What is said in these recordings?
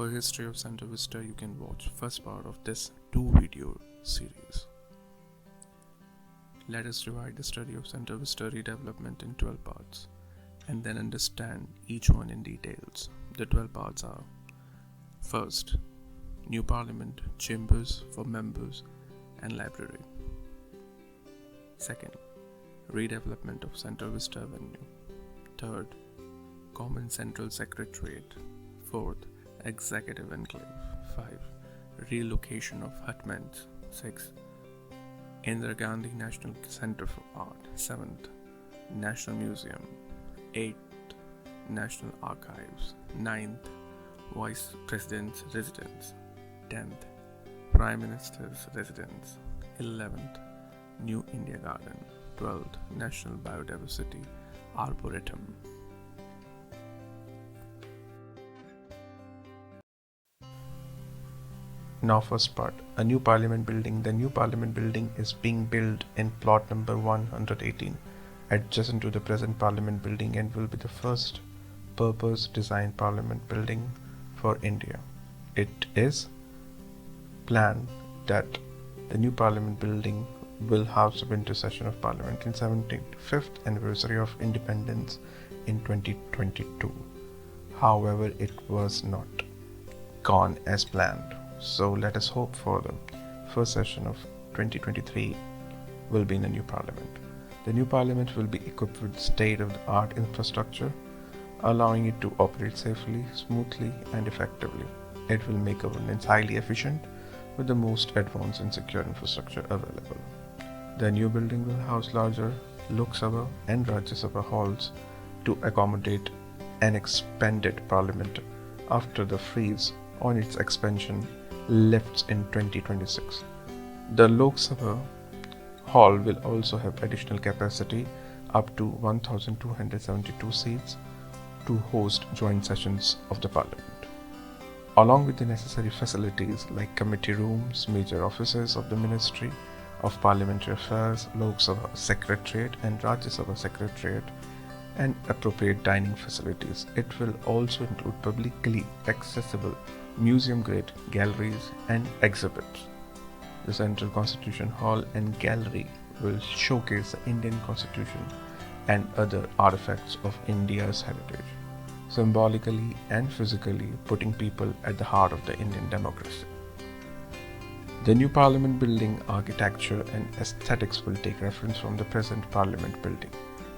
For history of Central Vista, you can watch first part of this 2-video series. Let us divide the study of Central Vista redevelopment in 12 parts and then understand each one in details. The 12 parts are: first, new parliament, chambers for members and library. Second, redevelopment of Central Vista Avenue. Third, common central secretariat. Fourth, executive enclave. 5. Relocation of hutments. 6. Indira Gandhi National Center for Art. 7th, National Museum. 8th, National Archives. 9th, Vice President's Residence. 10th, Prime Minister's Residence. 11th, New India Garden. 12th, National Biodiversity Arboretum. Now first part, a new parliament building. The new parliament building is being built in plot number 118 adjacent to the present parliament building and will be the first purpose designed parliament building for India. It is planned that the new parliament building will house the winter session of parliament in 75th anniversary of independence in 2022. However, it was not gone as planned. So let us hope for the first session of 2023 will be in the new parliament. The new parliament will be equipped with state-of-the-art infrastructure, allowing it to operate safely, smoothly and effectively. It will make governance highly efficient with the most advanced and secure infrastructure available. The new building will house larger Lok Sabha and Rajya Sabha halls to accommodate an expanded parliament after the freeze on its expansion lifts in 2026. The Lok Sabha hall will also have additional capacity up to 1,272 seats to host joint sessions of the parliament, along with the necessary facilities like committee rooms, major offices of the Ministry of Parliamentary Affairs, Lok Sabha Secretariat and Rajya Sabha Secretariat, and appropriate dining facilities. It will also include publicly accessible museum-grade galleries and exhibits. The Central Constitution Hall and Gallery will showcase the Indian Constitution and other artifacts of India's heritage, symbolically and physically putting people at the heart of the Indian democracy. The new parliament building architecture and aesthetics will take reference from the present parliament building,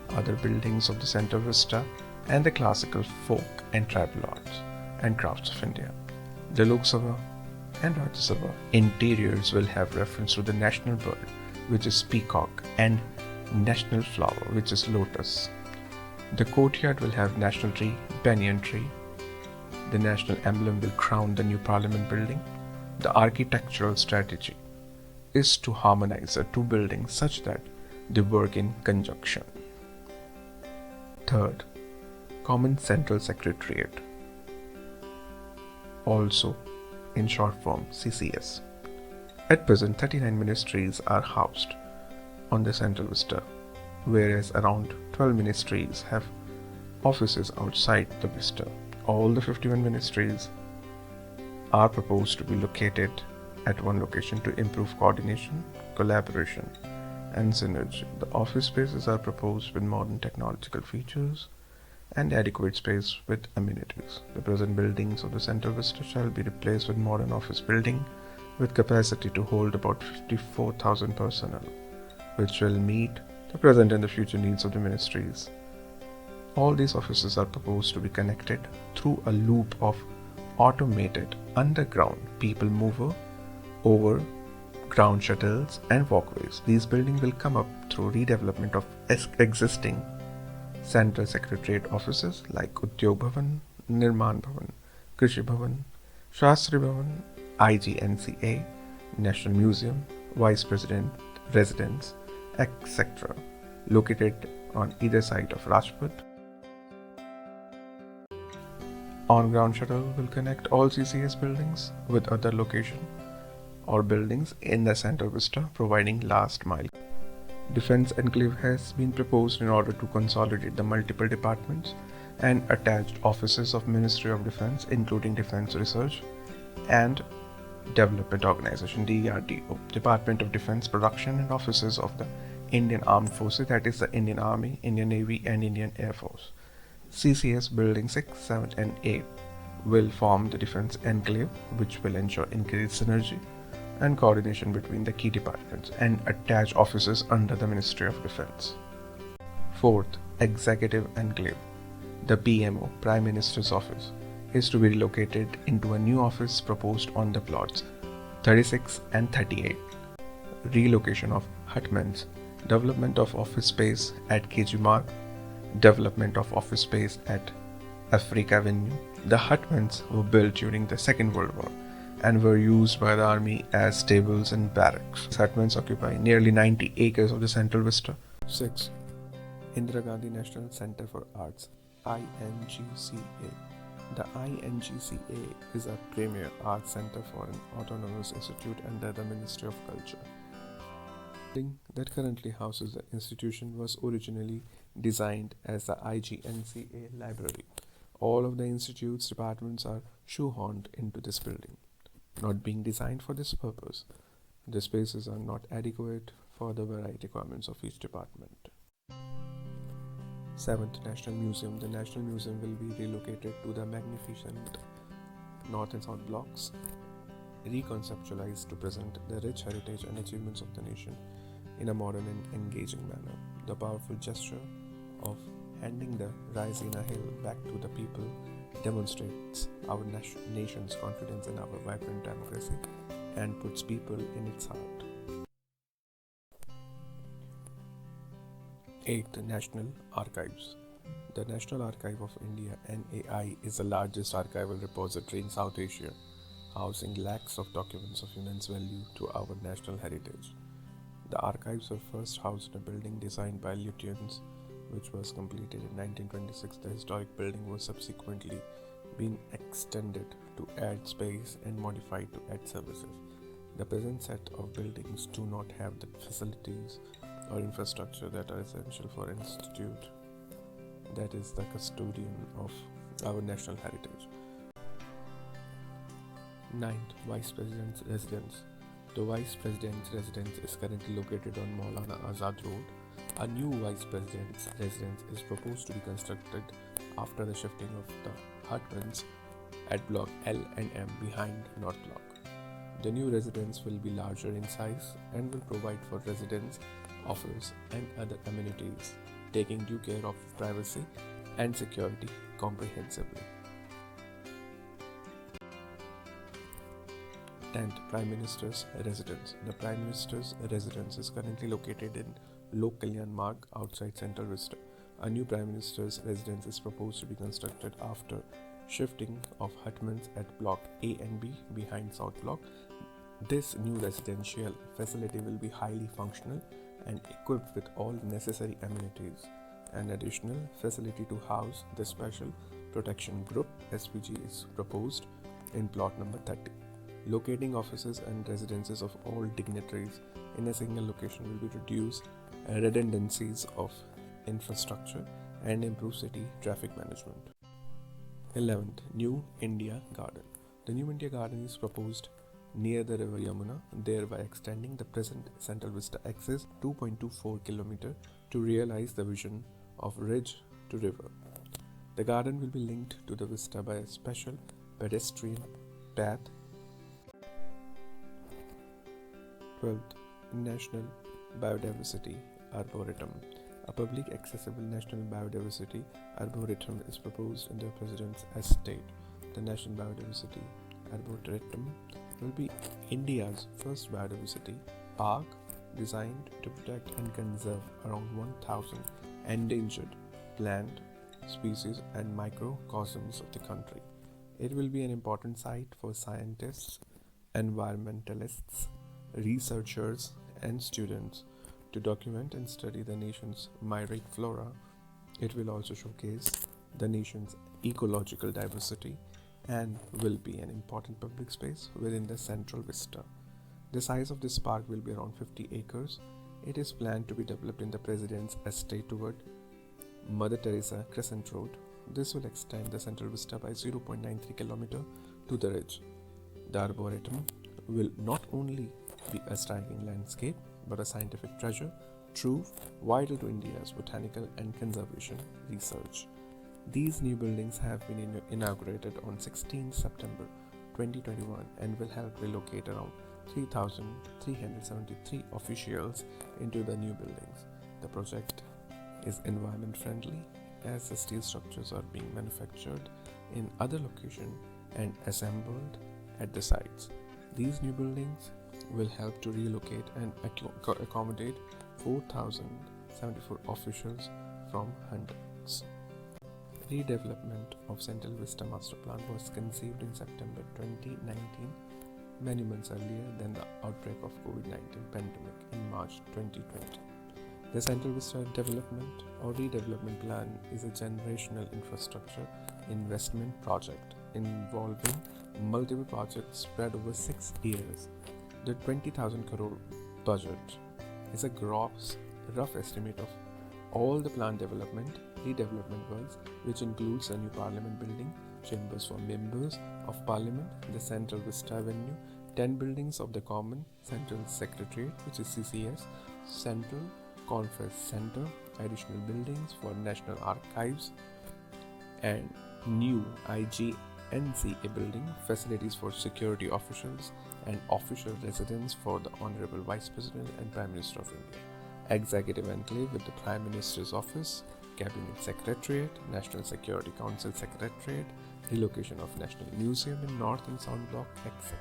other buildings of the Central Vista, and the classical folk and tribal arts and crafts of India. The Lok Sabha and Rajya Sabha interiors will have reference to the national bird, which is peacock, and national flower, which is lotus. The courtyard will have national tree, banyan tree. The national emblem will crown the new parliament building. The architectural strategy is to harmonize the two buildings such that they work in conjunction. Third, Common Central Secretariat, also in short form CCS. At present, 39 ministries are housed on the Central Vista, whereas around 12 ministries have offices outside the Vista. All the 51 ministries are proposed to be located at one location to improve coordination, collaboration, and synergy. The office spaces are proposed with modern technological features and adequate space with amenities. The present buildings of the Central Vista shall be replaced with modern office building with capacity to hold about 54,000 personnel, which will meet the present and the future needs of the ministries. All these offices are proposed to be connected through a loop of automated underground people mover over ground shuttles and walkways. These buildings will come up through redevelopment of existing Central Secretariat offices like Udyog Bhavan, Nirman Bhavan, Krishi Bhavan, Shastri Bhavan, IGNCA, National Museum, Vice President Residence, etc., located on either side of Rajpath. On-ground shuttle will connect all CCS buildings with other location or buildings in the Central Vista, providing last mile. Defense enclave has been proposed in order to consolidate the multiple departments and attached offices of Ministry of Defense, including Defense Research and Development Organization (DRDO), Department of Defense Production, and offices of the Indian Armed Forces, that is the Indian Army, Indian Navy, and Indian Air Force. CCS Building 6, 7, and 8 will form the defense enclave, which will ensure increased synergy and coordination between the key departments and attached offices under the Ministry of Defense. Fourth, Executive Enclave. The PMO, Prime Minister's Office, is to be relocated into a new office proposed on the plots 36 and 38. Relocation of hutments, development of office space at KG Marg, development of office space at Africa Avenue. The hutments were built during the Second World War and were used by the army as stables and barracks. These hutments occupy nearly 90 acres of the central vista. 6. Indira Gandhi National Center for Arts, INGCA. The INGCA is a premier arts center for an autonomous institute under the Ministry of Culture. The building that currently houses the institution was originally designed as the IGNCA library. All of the institute's departments are shoehorned into this building, not being designed for this purpose. The spaces are not adequate for the variety requirements of each department. 7th, National Museum. The National Museum will be relocated to the magnificent North and South blocks, reconceptualized to present the rich heritage and achievements of the nation in a modern and engaging manner. The powerful gesture of handing the Raisina Hill back to the people demonstrates our nation's confidence in our vibrant democracy and puts people in its heart. 8th, National Archives. The National Archive of India (NAI) is the largest archival repository in South Asia, housing lakhs of documents of immense value to our national heritage. The archives were first housed in a building designed by Lutyens, which was completed in 1926. The historic building was subsequently being extended to add space and modified to add services. The present set of buildings do not have the facilities or infrastructure that are essential for an institute that is the custodian of our national heritage. 9th, Vice President's Residence. The Vice President's Residence is currently located on Maulana Azad Road. A new Vice President's Residence is proposed to be constructed after the shifting of the hutments at Block L and M behind North Block. The new residence will be larger in size and will provide for residents, office and other amenities, taking due care of privacy and security comprehensively. 10th, Prime Minister's Residence. The Prime Minister's Residence is currently located in Lok Kalyan Marg outside Central Vista. A new Prime Minister's Residence is proposed to be constructed after shifting of hutments at Block A and B behind South Block. This new residential facility will be highly functional and equipped with all necessary amenities. An additional facility to house the Special Protection Group (SPG) is proposed in plot number 30. Locating offices and residences of all dignitaries in a single location will be reduce redundancies of infrastructure and improve city traffic management. 11th, New India Garden. The New India Garden is proposed near the river Yamuna, thereby extending the present Central Vista axis 2.24 km to realize the vision of ridge to river. The garden will be linked to the vista by a special pedestrian path. 12th, National Biodiversity Arboretum. A public accessible national biodiversity arboretum is proposed in the President's estate. The National Biodiversity Arboretum will be India's first biodiversity park designed to protect and conserve around 1,000 endangered plant species and microcosms of the country. It will be an important site for scientists, environmentalists, researchers, and students to document and study the nation's myriad flora. It will also showcase the nation's ecological diversity and will be an important public space within the Central Vista. The size of this park will be around 50 acres. It is planned to be developed in the President's estate toward Mother Teresa Crescent Road. This will extend the Central Vista by 0.93 km to the ridge. The Arboretum will not only be a striking landscape but a scientific treasure, true vital to India's botanical and conservation research. These new buildings have been inaugurated on 16 September 2021 and will help relocate around 3,373 officials into the new buildings. The project is environment friendly as the steel structures are being manufactured in other locations and assembled at the sites. These new buildings will help to relocate and accommodate 4,074 officials from hundreds. Redevelopment of Central Vista Master Plan was conceived in September 2019, many months earlier than the outbreak of COVID-19 pandemic in March 2020. The Central Vista Development or Redevelopment Plan is a generational infrastructure investment project involving multiple projects spread over 6 years. The 20,000 crore budget is a rough estimate of all the planned development, redevelopment works, which includes a new Parliament building, chambers for members of Parliament, the Central Vista Avenue, 10 buildings of the Common, Central Secretariat, which is CCS, Central Conference Center, additional buildings for National Archives, and new IGNCA building, facilities for security officials and official residence for the Honorable Vice President and Prime Minister of India, Executive Enclave with the Prime Minister's Office, Cabinet Secretariat, National Security Council Secretariat, relocation of National Museum in North and South Block, etc.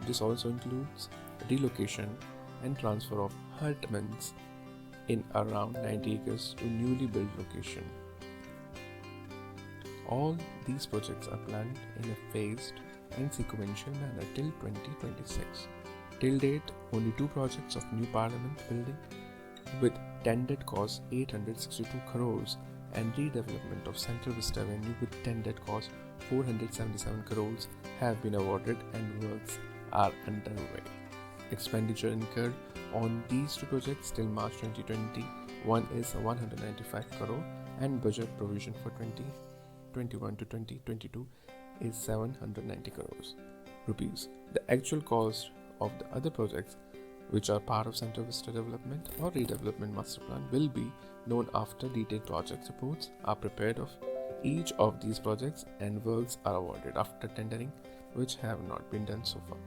This also includes relocation and transfer of hutments in around 90 acres to newly built location. All these projects are planned in a phased and sequential manner till 2026. Till date, only 2 projects of new Parliament building with tendered cost 862 crores and redevelopment of Central Vista Avenue with tendered cost 477 crores have been awarded and works are underway. Expenditure incurred on these 2 projects till March 2021 is 195 crore and budget provision for 2021 to 2022 is 790 crores rupees. The actual cost of the other projects which are part of Central Vista Development or Redevelopment Master Plan will be known after detailed project reports are prepared of each of these projects and works are awarded after tendering, which have not been done so far.